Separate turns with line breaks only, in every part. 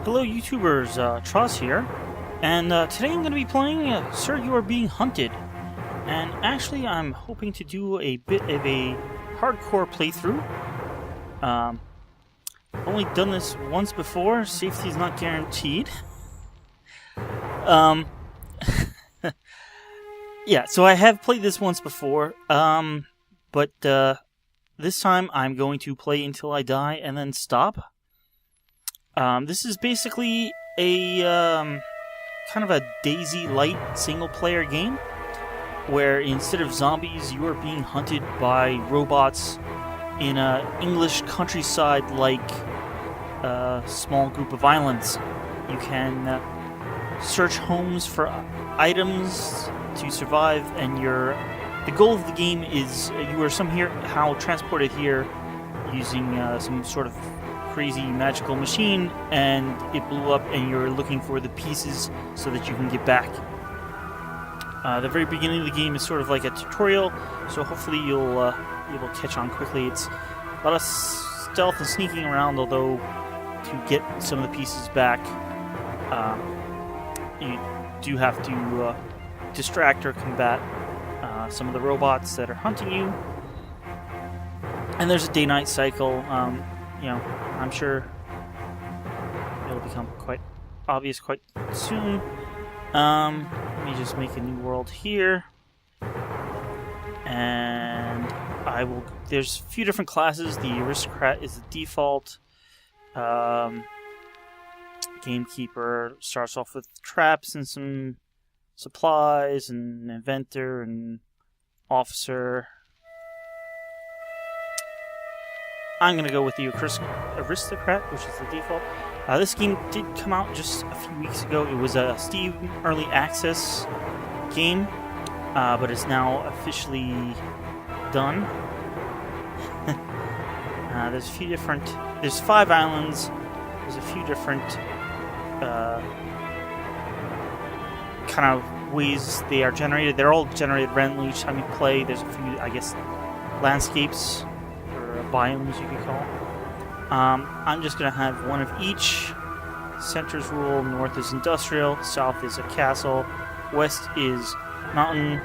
Hello YouTubers, Tross here, and today I'm going to be playing Sir You Are Being Hunted, and actually I'm hoping to do a bit of a hardcore playthrough. I've only done this once before, safety is not guaranteed. Yeah, so I have played this once before, but this time I'm going to play until I die and then stop. This is basically a kind of a DayZ light single-player game, where instead of zombies, you are being hunted by robots in a English countryside-like small group of islands. You can search homes for items to survive, and the goal of the game is you are somehow transported here using some sort of crazy magical machine, and it blew up, and you're looking for the pieces so that you can get back. The very beginning of the game is sort of like a tutorial, so hopefully you'll be able to catch on quickly. It's a lot of stealth and sneaking around, although to get some of the pieces back, you do have to distract or combat some of the robots that are hunting you. And there's a day-night cycle. I'm sure it'll become quite obvious quite soon. Let me just make a new world here. And there's a few different classes. The aristocrat is the default. Gamekeeper starts off with traps and some supplies, and inventor and officer. I'm going to go with the aristocrat, which is the default. This game did come out just a few weeks ago. It was a Steam Early Access game, but it's now officially done. There's 5 islands. There's a few different kind of ways they are generated. They're all generated randomly each time you play. There's a few, I guess, landscapes, biomes you could call. I'm just going to have one of each. Center's rural, north is industrial, south is a castle, west is mountain,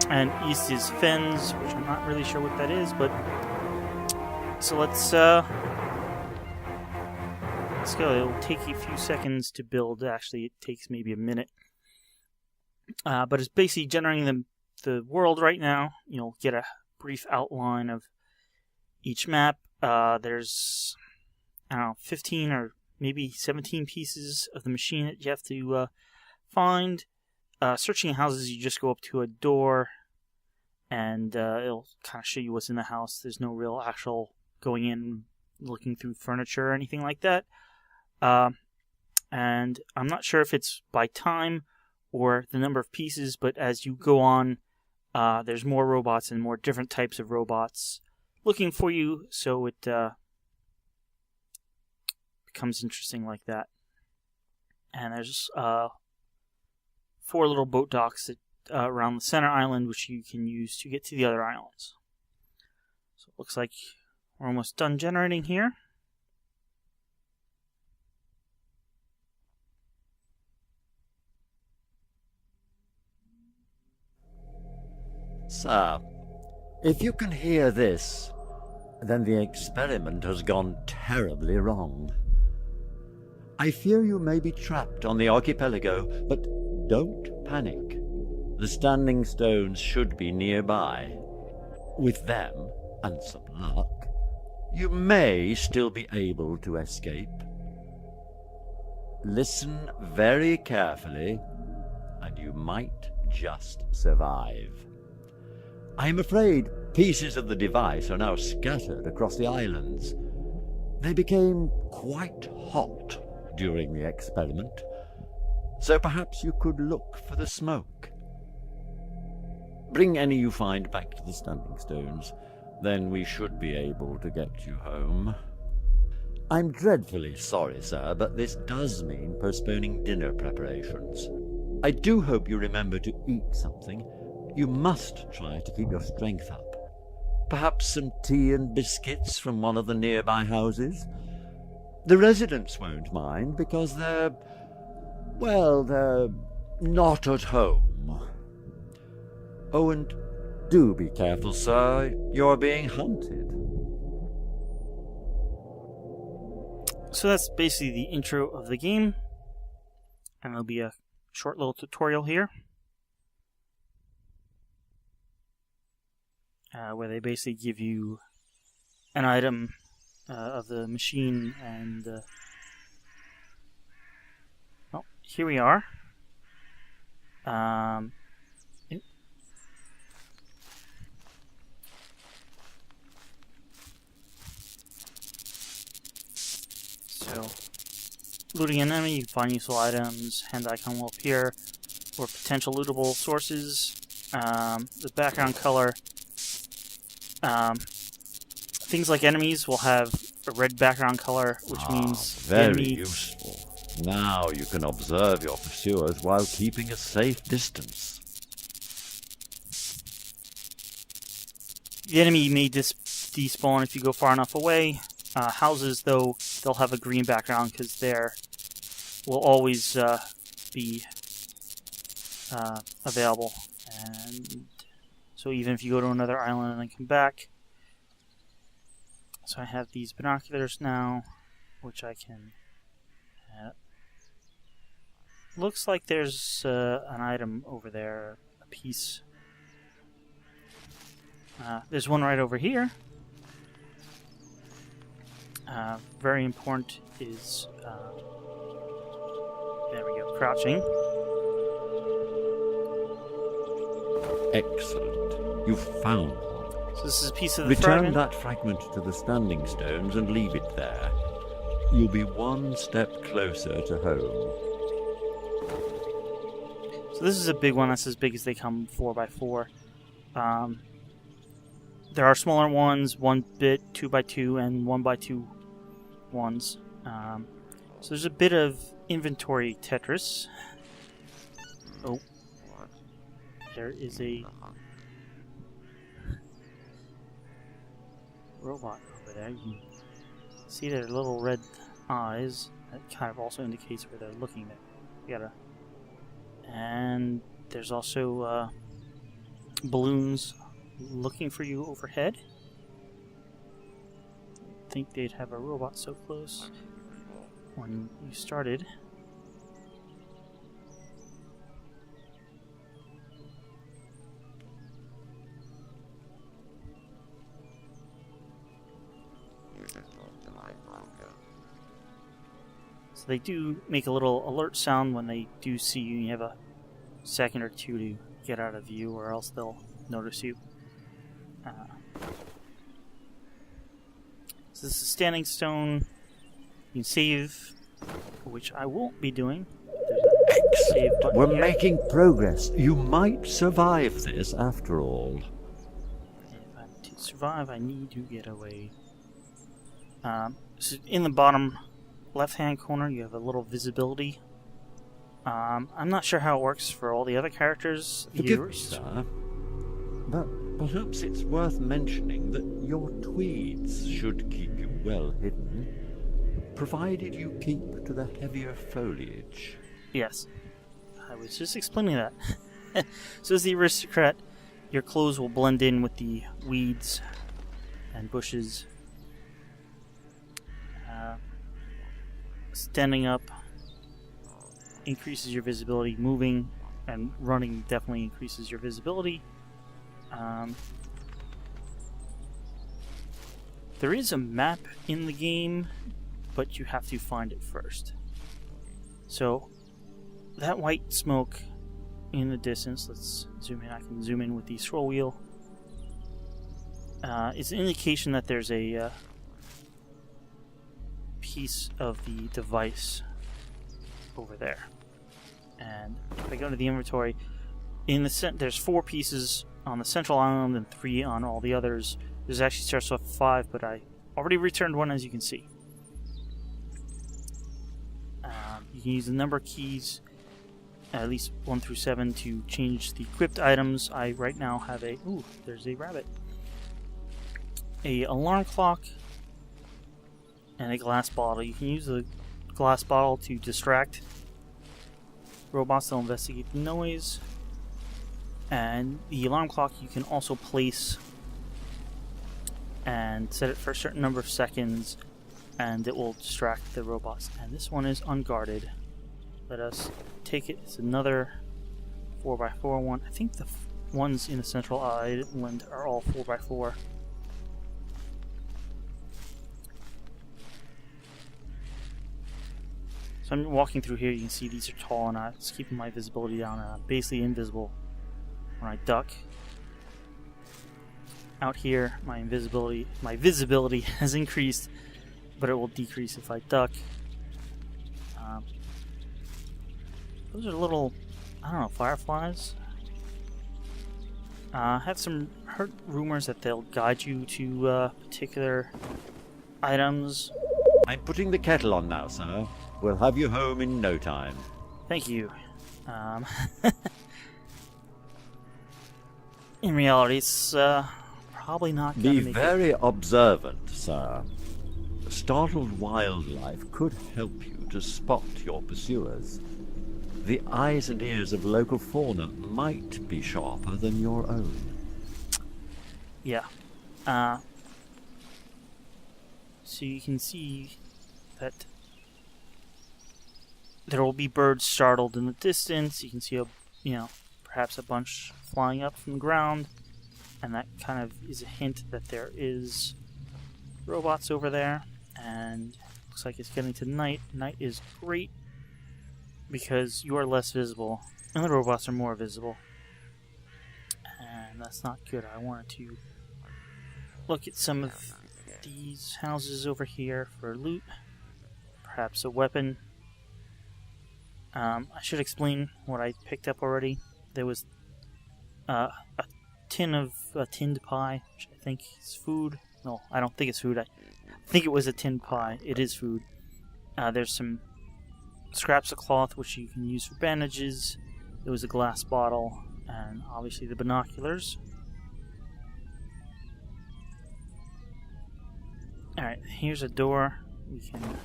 and east is fens, which I'm not really sure what that is, but so let's go. It'll take a few seconds to build. Actually, it takes maybe a minute. But it's basically generating the world right now. You'll get a brief outline of each map. There's, 15 or maybe 17 pieces of the machine that you have to find. Searching houses, you just go up to a door, and it'll kind of show you what's in the house. There's no real actual going in, looking through furniture or anything like that. And I'm not sure if it's by time or the number of pieces, but as you go on, there's more robots and more different types of robots looking for you, so it becomes interesting like that. And there's 4 little boat docks that, around the center island, which you can use to get to the other islands. So it looks like we're almost done generating here.
Sir, if you can hear this, then the experiment has gone terribly wrong. I fear you may be trapped on the archipelago, but don't panic. The standing stones should be nearby. With them, and some luck, you may still be able to escape. Listen very carefully, and you might just survive. I am afraid pieces of the device are now scattered across the islands. They became quite hot during the experiment, so perhaps you could look for the smoke. Bring any you find back to the standing stones, then we should be able to get you home. I'm dreadfully sorry, sir, but this does mean postponing dinner preparations. I do hope you remember to eat something. You must try to keep your strength up. Perhaps some tea and biscuits from one of the nearby houses? The residents won't mind because well, they're not at home. Oh, and do be careful, sir. You're being hunted.
So that's basically the intro of the game. And there'll be a short little tutorial here. Where they basically give you an item of the machine, and well, here we are. So, looting an enemy, you can find useful items. Hand icon will appear, or potential lootable sources. The background color. Things like enemies will have a red background color, which means
very useful. Now you can observe your pursuers while keeping a safe distance.
The enemy may despawn if you go far enough away. Houses, though, they'll have a green background because there will always be available. And so even if you go to another island and then come back. So I have these binoculars now, which I can... looks like there's an item over there, a piece. There's one right over here. Very important is... there we go, crouching.
Excellent. You've found one.
So this is a piece of the
Return
fragment.
that fragment to the standing stones and leave it there. You'll be one step closer to home.
So this is a big one. That's as big as they come, 4x4. There are smaller ones, 1-bit, 2x2, and 1x2 ones. So there's a bit of inventory Tetris. Oh. There is a robot over there. You can see their little red eyes. That kind of also indicates where they're looking at. You gotta... And there's also balloons looking for you overhead. I think they'd have a robot so close when you started. So they do make a little alert sound when they do see you. You have a second or two to get out of view, or else they'll notice you. So this is standing stone. You can save, which I won't be doing. There's a save button
We're
here.
making progress. You might survive this after all.
To survive, I need to get away. So in the bottom left-hand corner, you have a little visibility. I'm not sure how it works for all the other characters.
Forgive me, sir, but perhaps it's worth mentioning that your tweeds should keep you well hidden, provided you keep to the heavier foliage.
Yes, I was just explaining that. So as the aristocrat, your clothes will blend in with the weeds and bushes. Standing up increases your visibility. Moving and running definitely increases your visibility. There is a map in the game, but you have to find it first. So that white smoke in the distance, let's zoom in. I can zoom in with the scroll wheel. It's an indication that there's a piece of the device over there. And if I go to the inventory, in the there's 4 pieces on the central island and 3 on all the others. There's actually starts off 5, but I already returned 1, as you can see. You can use the number keys, at least 1 through 7, to change the equipped items. I right now have a... Ooh, there's a rabbit. A alarm clock. and a glass bottle. You can use the glass bottle to distract robots that will investigate the noise. And the alarm clock you can also place and set it for a certain number of seconds, and it will distract the robots. And this one is unguarded. Let us take it. It's another 4x4 one. I think the ones in the central island are all 4x4. So I'm walking through here. You can see these are tall, and it's keeping my visibility down, and I'm basically invisible when I duck. Out here, my visibility has increased, but it will decrease if I duck. Those are little, I don't know, fireflies. I have heard rumors that they'll guide you to particular items.
I'm putting the kettle on now, sir. We'll have you home in no time.
Thank you. In reality, it's probably not going to
Be
make
very observant, sir. Startled wildlife could help you to spot your pursuers. The eyes and ears of local fauna might be sharper than your own.
Yeah. So you can see that there will be birds startled in the distance. You can see perhaps a bunch flying up from the ground, and that kind of is a hint that there is robots over there. And looks like it's getting to night. Night is great because you are less visible and the robots are more visible, and that's not good. I wanted to look at some of these houses over here for loot, perhaps a weapon. I should explain what I picked up already. There was a tin of tinned pie, which I think is food. No, I don't think it's food. I think it was a tinned pie. It is food. There's some scraps of cloth which you can use for bandages. There was a glass bottle, and obviously the binoculars. Alright, here's a door.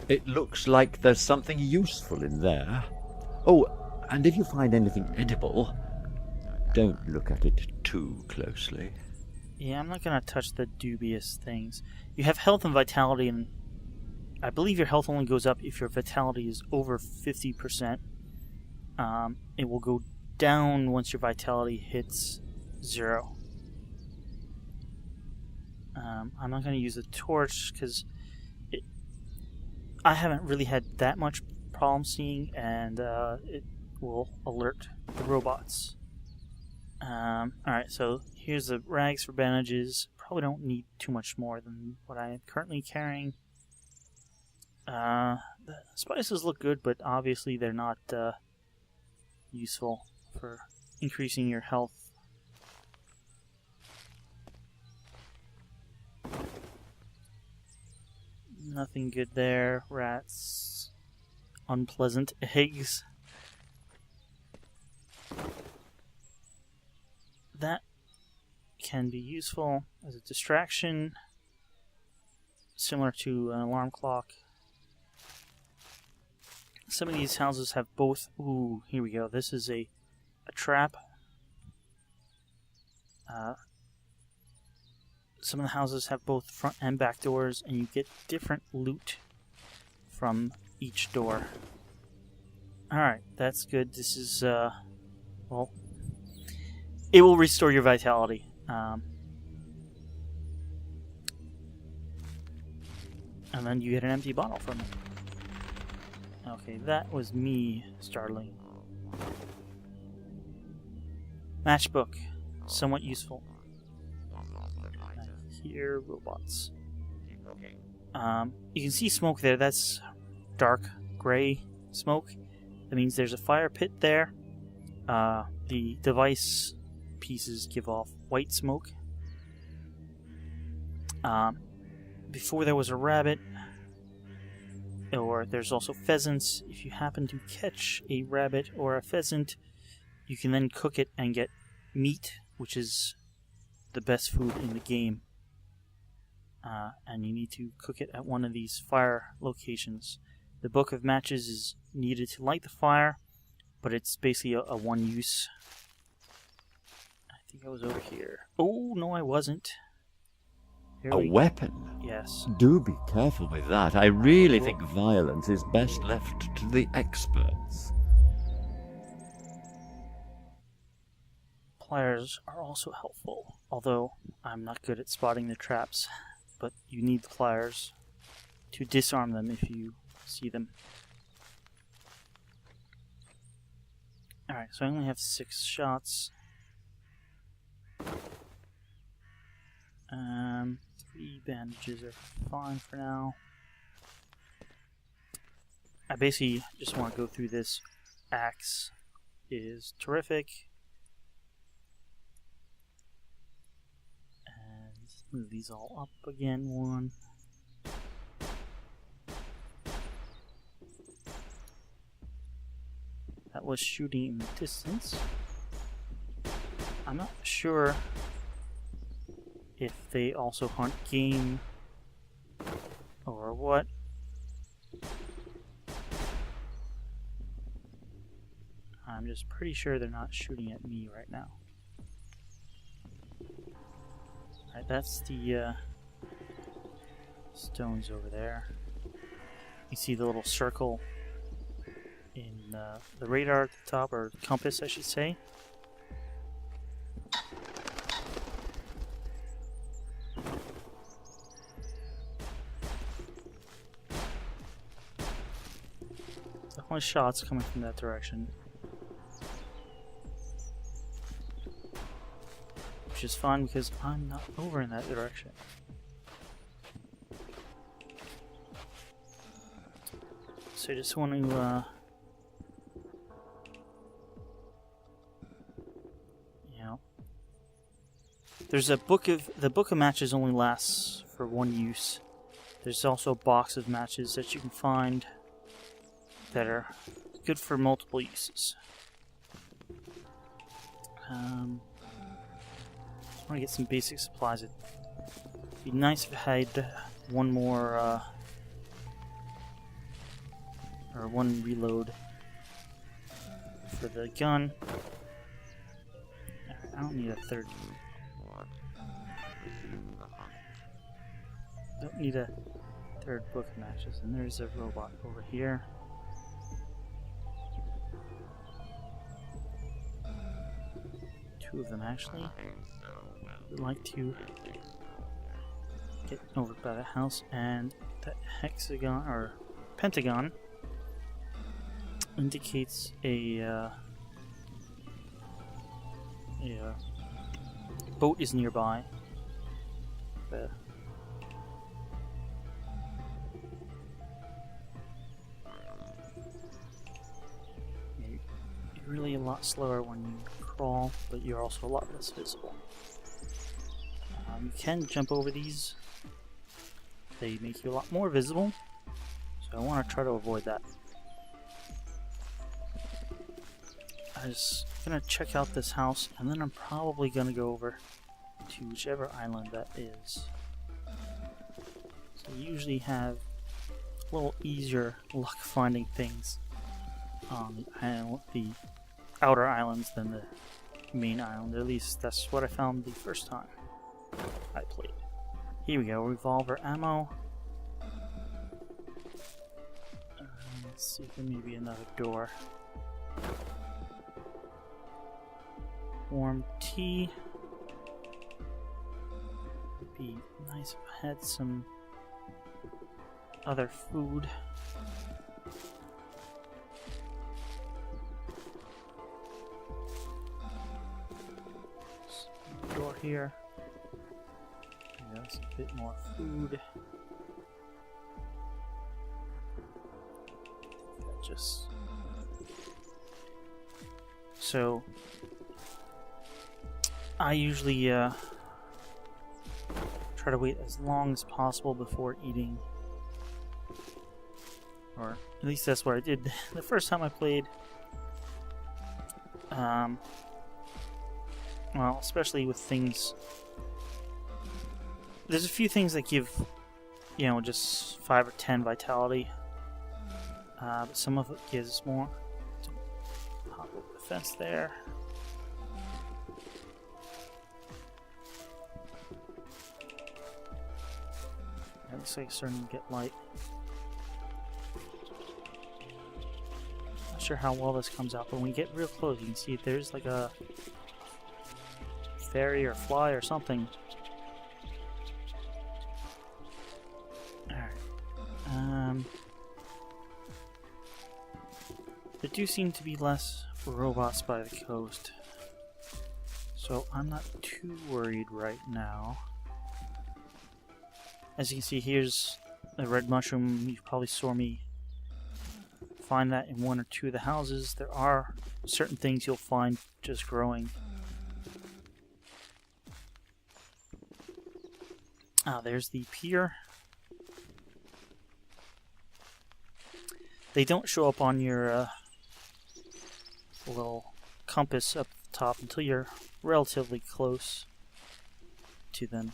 It looks like there's something useful in there. Oh, and if you find anything edible, don't look at it too closely.
Yeah, I'm not going to touch the dubious things. You have health and vitality, and I believe your health only goes up if your vitality is over 50%. It will go down once your vitality hits 0. I'm not going to use a torch because I haven't really had that much problem seeing, and it will alert the robots. Alright, so here's the rags for bandages. Probably don't need too much more than what I am currently carrying. The spices look good, but obviously they're not useful for increasing your health. Nothing good there. Rats. Unpleasant eggs. That can be useful as a distraction, similar to an alarm clock. Some of these houses have both. Ooh, here we go. This is a trap. Some of the houses have both front and back doors, and you get different loot from each door. Alright, that's good. This is, well, it will restore your vitality. And then you get an empty bottle from it. Okay, that was me startling. Matchbook. Somewhat useful. Here, robots. You can see smoke there. That's dark gray smoke. That means there's a fire pit there. The device pieces give off white smoke. Before there was a rabbit, or there's also pheasants. If you happen to catch a rabbit or a pheasant, you can then cook it and get meat, which is the best food in the game. and you need to cook it at one of these fire locations. The book of matches is needed to light the fire, but it's basically a one-use. I think I was over here. Oh, no, I wasn't.
A weapon?
Yes.
Do be careful with that. I really think violence is best left to the experts.
Pliers are also helpful, although I'm not good at spotting the traps, but you need the pliers to disarm them if you see them. Alright, so I only have 6 shots. 3 bandages are fine for now. I basically just want to go through this. Axe is terrific. And move these all up again, 1. That was shooting in the distance. I'm not sure if they also hunt game or what. I'm just pretty sure they're not shooting at me right now. Alright, that's the stones over there. You see the little circle in the radar at the top, or compass I should say. Definitely shots coming from that direction. Which is fun because I'm not over in that direction. So I just want to there's a book of matches only lasts for one use. There's also a box of matches that you can find that are good for multiple uses. I want to get some basic supplies. It'd be nice if I had one more or one reload for the gun. I don't need a third. Don't need a third book of matches. And there's a robot over here. Two of them actually. Would like to get over by the house, and that hexagon or pentagon indicates a boat is nearby. You're really a lot slower when you crawl, but you're also a lot less visible. You can jump over these. They make you a lot more visible, so I want to try to avoid that. I'm just gonna check out this house, and then I'm probably gonna go over to whichever island that is. So you usually have a little easier luck finding things on the outer islands than the main island. At least that's what I found the first time I played. Here we go, revolver ammo. Let's see if there may be another door. Warm tea. Would be nice if I had some other food. Door here. That's a bit more food. Just so I usually try to wait as long as possible before eating, or at least that's what I did the first time I played. Well, especially with things. There's a few things that give, you know, just 5 or 10 vitality. But some of it gives more. So, hop over the fence there. It looks like it's starting to get light. Not sure how well this comes out, but when we get real close, you can see there's like a fairy or fly or something. Alright. There do seem to be less robots by the coast, so I'm not too worried right now. As you can see, here's a red mushroom. You probably saw me find that in 1 or 2 of the houses. There are certain things you'll find just growing. There's the pier. They don't show up on your little compass up the top until you're relatively close to them.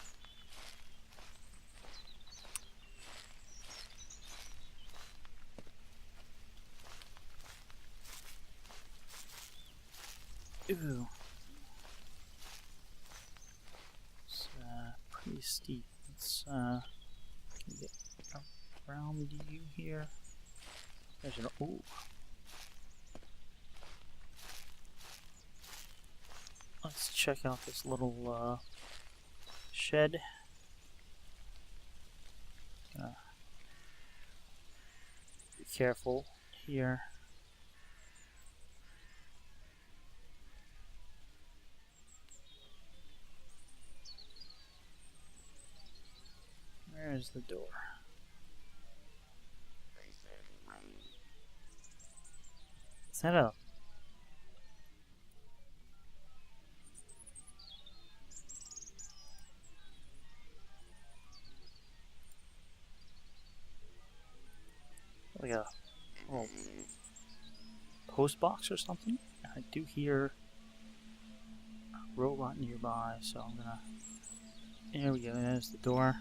Ooh. It's pretty steep. Let's get around you here. There's an ooh. Let's check out this little shed. Be careful here. Where's the door? Is that a... like a little post box or something? I do hear a robot nearby, so I'm gonna... There we go, there's the door.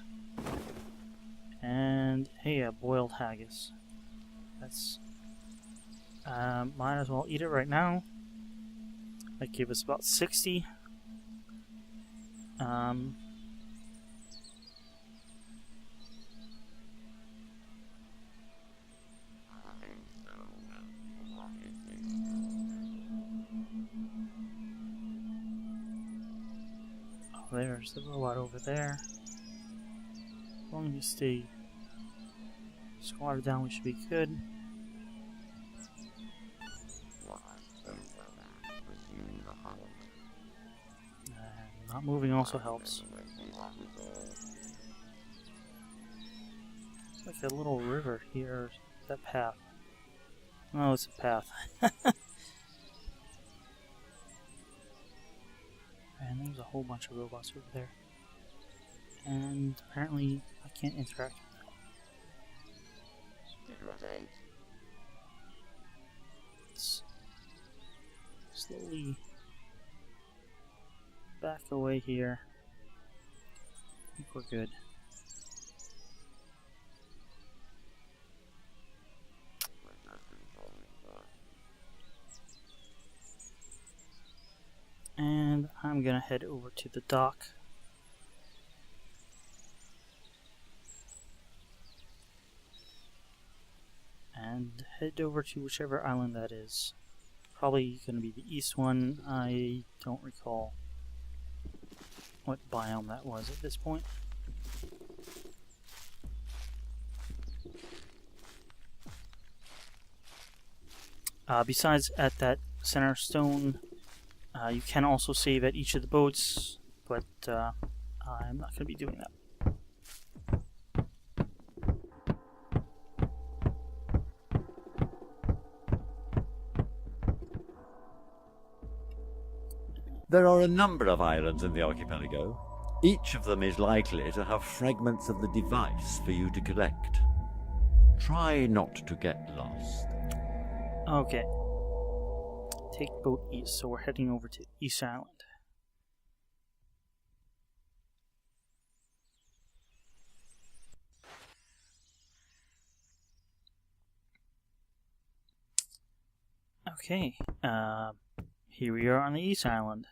And, hey, a boiled haggis. That's... might as well eat it right now. That gave us about 60. Oh, there's the robot over there. As long as you stay squatted down, we should be good. Not moving also helps. It's like a little river here. That path. Oh, it's a path. And there's a whole bunch of robots over there. And apparently I can't interact with them. Let's slowly back away here. I think we're good. And I'm gonna head over to the dock. And head over to whichever island that is. Probably gonna be the east one. I don't recall what biome that was at this point. Besides at that center stone, you can also save at each of the boats, but I'm not going to be doing that.
There are a number of islands in the archipelago. Each of them is likely to have fragments of the device for you to collect. Try not to get lost.
Okay. Take boat east, so we're heading over to East Island. Okay, here we are on the East Island.